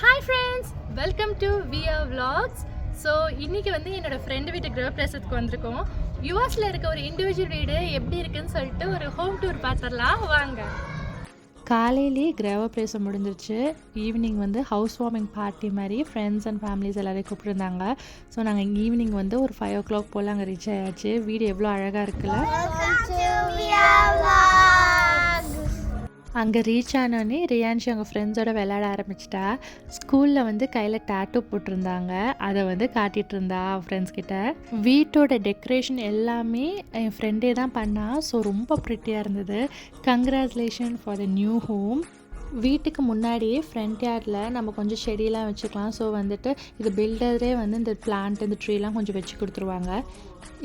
Hi friends, welcome to வியா vlogs. So இன்றைக்கி வந்து என்னோடய ஃப்ரெண்டு வீட்டு கிரகப்பிரவேசத்துக்கு வந்திருக்கோம். யூஎஸில் இருக்க ஒரு இண்டிவிஜுவல் வீடு எப்படி இருக்குன்னு சொல்லிட்டு ஒரு ஹோம் டூர் பார்த்துடலாம் வாங்க. காலையிலே கிரகப்பிரவேசம் முடிஞ்சிருச்சு. ஈவினிங் வந்து ஹவுஸ் வார்மிங் பார்ட்டி மாதிரி ஃப்ரெண்ட்ஸ் அண்ட் ஃபேமிலிஸ் எல்லாரையும் கூப்பிட்டுருந்தாங்க. ஸோ நாங்கள் ஈவினிங் வந்து ஒரு 5 o'clock போல் அங்கே ரீச் ஆயாச்சு. வீடு எவ்வளோ அழகாக இருக்குல்ல. அங்கே ரீச் ஆனோடனே ரியான்ஷி அவங்க ஃப்ரெண்ட்ஸோட விளையாட ஆரம்பிச்சிட்டா. ஸ்கூலில் வந்து கையில் டேட்டூ போட்டிருந்தாங்க, அதை வந்து காட்டிகிட்டு இருந்தா ஃப்ரெண்ட்ஸ் கிட்ட. வீட்டோட டெக்கரேஷன் எல்லாமே என் ஃப்ரெண்டே தான் பண்ணா. ஸோ ரொம்ப ப்ரிட்டியாக இருந்தது. Congratulation for the new home. வீட்டுக்கு முன்னாடியே ஃப்ரண்ட் யார்டில் நம்ம கொஞ்சம் செடியெலாம் வச்சுக்கலாம். ஸோ வந்துட்டு இது பில்டரே வந்து இந்த பிளான்ட் இந்த ட்ரீலாம் கொஞ்சம் வச்சு கொடுத்துருவாங்க.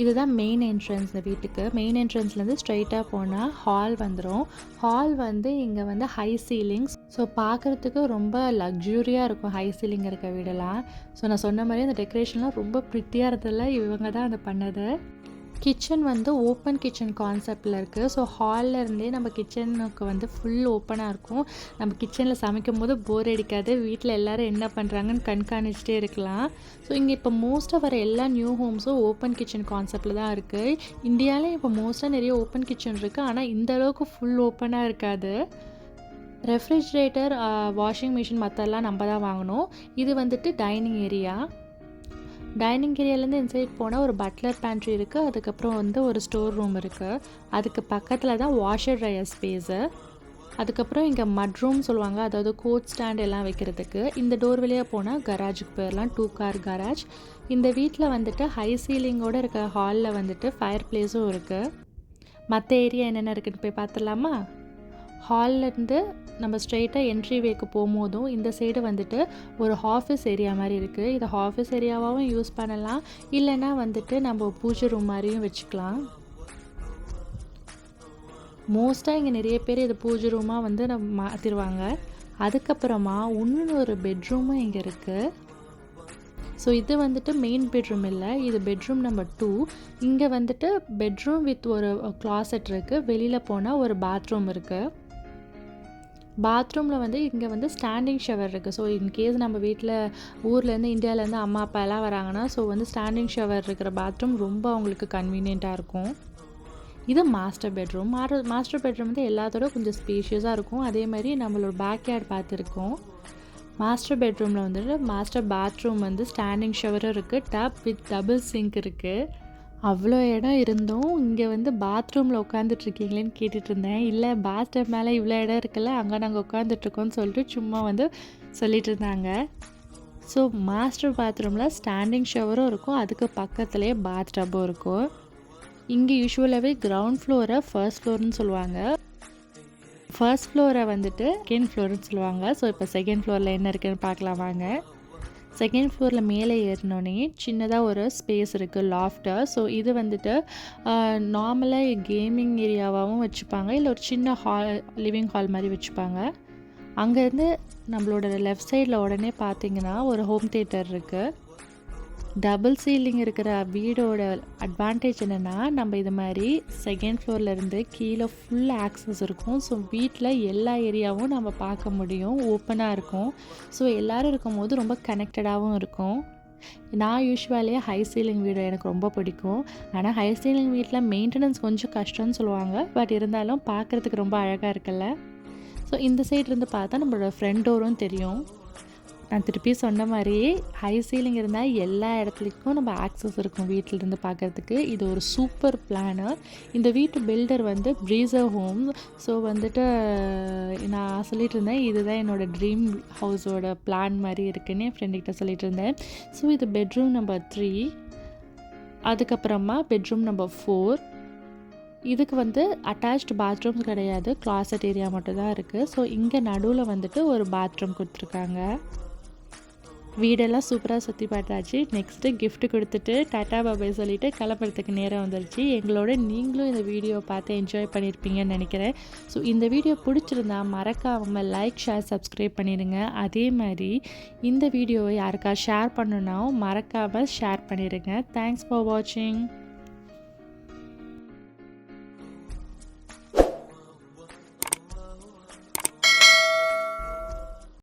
இதுதான் மெயின் என்ட்ரன்ஸ். இந்த வீட்டுக்கு மெயின் என்ட்ரன்ஸ்லேருந்து ஸ்ட்ரைட்டாக போனால் ஹால் வந்துடும். ஹால் வந்து இங்கே வந்து ஹை சீலிங்ஸ். ஸோ பார்க்குறதுக்கு ரொம்ப லக்ஸூரியாக இருக்கும் ஹை சீலிங் இருக்க வீடெல்லாம். ஸோ நான் சொன்ன மாதிரி அந்த டெக்கரேஷன்லாம் ரொம்ப ப்ரிட்டியாக இருந்ததில்ல, இவங்க தான் அதை பண்ணது. கிச்சன் வந்து ஓப்பன் கிச்சன் கான்செப்டில் இருக்குது. ஸோ ஹாலில் இருந்தே நம்ம கிச்சனுக்கு வந்து ஃபுல் ஓப்பனாக இருக்கும். நம்ம கிச்சனில் சமைக்கும் போது போர் அடிக்காது. வீட்டில் எல்லோரும் என்ன பண்ணுறாங்கன்னு கண்காணிச்சிட்டே இருக்கலாம். ஸோ இங்கே இப்போ மோஸ்ட்டாக வர எல்லா நியூ ஹோம்ஸும் ஓப்பன் கிச்சன் கான்செப்டில் தான் இருக்குது. இந்தியாவிலே இப்போ மோஸ்ட்டாக நிறைய ஓப்பன் கிச்சன் இருக்குது, ஆனால் இந்த அளவுக்கு ஃபுல் ஓப்பனாக இருக்காது. ரெஃப்ரிஜிரேட்டர், வாஷிங் மிஷின் மற்றெல்லாம் நம்ம தான் வாங்கணும். இது வந்துட்டு டைனிங் ஏரியா. டைனிங் ஏரியாலேருந்து இன்சைட் போனால் ஒரு பட்லர் பேண்ட்ரி இருக்குது. அதுக்கப்புறம் வந்து ஒரு ஸ்டோர் ரூம் இருக்குது. அதுக்கு பக்கத்தில் தான் வாஷர் ட்ரையர் ஸ்பேஸு. அதுக்கப்புறம் இங்கே மட் ரூம் சொல்லுவாங்க, அதாவது கோட் ஸ்டாண்ட் எல்லாம் வைக்கிறதுக்கு. இந்த டோர் வழியாக போனால் கராஜுக்கு போயிடலாம், 2 car கராஜ். இந்த வீட்டில் வந்துட்டு ஹை சீலிங்கோடு இருக்க ஹாலில் வந்துட்டு ஃபயர் பிளேஸும் இருக்குது. மற்ற ஏரியா என்னென்ன இருக்குதுன்னு போய் பார்த்துடலாமா? ஹால்லேருந்து நம்ம ஸ்ட்ரெயிட்டாக என்ட்ரி வேக்கு போகும்போதும் இந்த சைடு வந்துட்டு ஒரு ஆஃபீஸ் ஏரியா மாதிரி இருக்குது. இதை ஆஃபீஸ் ஏரியாவாகவும் யூஸ் பண்ணலாம், இல்லைன்னா வந்துட்டு நம்ம பூஜை ரூம் மாதிரியும் வச்சுக்கலாம். மோஸ்ட்டாக இங்கே நிறைய பேர் இது பூஜை ரூமாக வந்து நம்ம மாற்றிடுவாங்க. அதுக்கப்புறமா இன்னொரு பெட்ரூமும் இங்கே இருக்குது. ஸோ இது வந்துட்டு மெயின் பெட்ரூம் இல்லை, இது பெட்ரூம் நம்பர் 2. இங்கே வந்துட்டு பெட்ரூம் வித் ஒரு கிளாசெட் இருக்குது. வெளியில் போனால் ஒரு பாத்ரூம் இருக்குது. பாத்ரூமில் வந்து இங்கே வந்து ஸ்டாண்டிங் ஷவர் இருக்குது. ஸோ இன்கேஸ் நம்ம வீட்டில் ஊர்லேருந்து இந்தியாவிலேருந்து அம்மா அப்பா எல்லாம் வராங்கன்னா ஸோ வந்து ஸ்டாண்டிங் ஷவர் இருக்கிற பாத்ரூம் ரொம்ப அவங்களுக்கு கன்வீனியண்ட்டாக இருக்கும். இது மாஸ்டர் பெட்ரூம். மாஸ்டர் பெட்ரூம் வந்து எல்லாத்தோட கொஞ்சம் ஸ்பேஷியஸாக இருக்கும். அதே மாதிரி நம்மளோட பேக்யார்ட் பார்த்துருக்கோம். மாஸ்டர் பெட்ரூமில் வந்துட்டு மாஸ்டர் பாத்ரூம் வந்து ஸ்டாண்டிங் ஷவரும் இருக்குது, டப் வித் டபுள் சிங்க் இருக்குது. அவ்வளோ இடம் இருந்தும் இங்கே வந்து பாத்ரூமில் உட்காந்துட்ருக்கீங்களேன்னு கேட்டுட்டு இருந்தேன். இல்லை, பாத்ரூம் மேலே இவ்வளோ இடம் இருக்குல்ல, அங்கே நாங்கள் உட்காந்துட்ருக்கோன்னு சொல்லிட்டு சும்மா வந்து சொல்லிட்டு இருந்தாங்க. ஸோ மாஸ்டர் பாத்ரூமில் ஸ்டாண்டிங் ஷவரும் இருக்கும், அதுக்கு பக்கத்துலேயே பாத் டப்பும் இருக்கும். இங்கே யூஸ்வலாகவே கிரவுண்ட் ஃப்ளோரை ஃபர்ஸ்ட் ஃப்ளோர்னு சொல்லுவாங்க, ஃபர்ஸ்ட் ஃப்ளோரை வந்துட்டு செகண்ட் ஃப்ளோர்னு சொல்லுவாங்க. ஸோ இப்போ செகண்ட் ஃப்ளோரில் என்ன இருக்குதுன்னு பார்க்கலாம் வாங்க. செகண்ட் ஃப்ளோரில் மேலே ஏறினோடனே சின்னதாக ஒரு ஸ்பேஸ் இருக்குது, லாஃப்டர். ஸோ இது வந்துட்டு நார்மலாக கேமிங் ஏரியாவாகவும் வச்சுப்பாங்க, இல்லை ஒரு சின்ன ஹால், லிவிங் ஹால் மாதிரி வச்சுப்பாங்க. அங்கேருந்து நம்மளோட லெஃப்ட் சைடில் உடனே பார்த்தீங்கன்னா ஒரு ஹோம் தியேட்டர் இருக்குது. டபுள் சீலிங் இருக்கிற வீடோட அட்வான்டேஜ் என்னென்னா, நம்ம இது மாதிரி செகண்ட் ஃப்ளோர்லேருந்து கீழே ஃபுல் ஆக்சஸ் இருக்கும். ஸோ வீட்டில் எல்லா ஏரியாவும் நம்ம பார்க்க முடியும், ஓப்பனாக இருக்கும். ஸோ எல்லோரும் இருக்கும்போது ரொம்ப கனெக்டடாகவும் இருக்கும். நான் யூஸ்வலியாக ஹை சீலிங் வீடு எனக்கு ரொம்ப பிடிக்கும். ஆனால் ஹை சீலிங் வீட்டில் மெயின்டெனன்ஸ் கொஞ்சம் கஷ்டம்னு சொல்லுவாங்க, பட் இருந்தாலும் பார்க்குறதுக்கு ரொம்ப அழகாக இருக்குல்ல. ஸோ இந்த சைடு இருந்து பார்த்தா நம்மளோட ஃப்ரண்ட் டோரும் தெரியும். நான் திருப்பி சொன்ன மாதிரியே ஹை சீலிங் இருந்தால் எல்லா இடத்துலைக்கும் நம்ம ஆக்சஸ் இருக்கும் வீட்டிலேருந்து பார்க்குறதுக்கு. இது ஒரு சூப்பர் பிளானு. இந்த வீட்டு பில்டர் வந்து ப்ரீசர் ஹோம். ஸோ வந்துட்டு நான் சொல்லிட்டு இருந்தேன், இதுதான் என்னோடய ட்ரீம் ஹவுஸோட பிளான் மாதிரி இருக்குன்னு என் ஃப்ரெண்டுக்கிட்ட சொல்லிட்டு இருந்தேன். ஸோ இது பெட்ரூம் நம்பர் 3. அதுக்கப்புறமா பெட்ரூம் நம்பர் 4. இதுக்கு வந்து அட்டாச்டு பாத்ரூம்ஸ் கிடையாது, கிளாசெட் ஏரியா மட்டும்தான் இருக்குது. ஸோ இங்கே நடுவில் வந்துட்டு ஒரு பாத்ரூம் கொடுத்துருக்காங்க. வீடெல்லாம் சூப்பராக சுற்றி பார்த்தாச்சு. நெக்ஸ்ட்டு கிஃப்ட் கொடுத்துட்டு டாட்டா பாபாய் சொல்லிவிட்டு கிளம்புறதுக்கு நேரம் வந்துருச்சு. எங்களோட நீங்களும் இந்த வீடியோ பார்த்து என்ஜாய் பண்ணியிருப்பீங்கன்னு நினைக்கிறேன். ஸோ இந்த வீடியோ பிடிச்சிருந்தா மறக்காமல் லைக், ஷேர், சப்ஸ்கிரைப் பண்ணிடுங்க. அதே மாதிரி இந்த வீடியோவை யாருக்கா ஷேர் பண்ணணுன்னா மறக்காமல் ஷேர் பண்ணிடுங்க. தேங்க்ஸ் ஃபார் வாட்சிங்.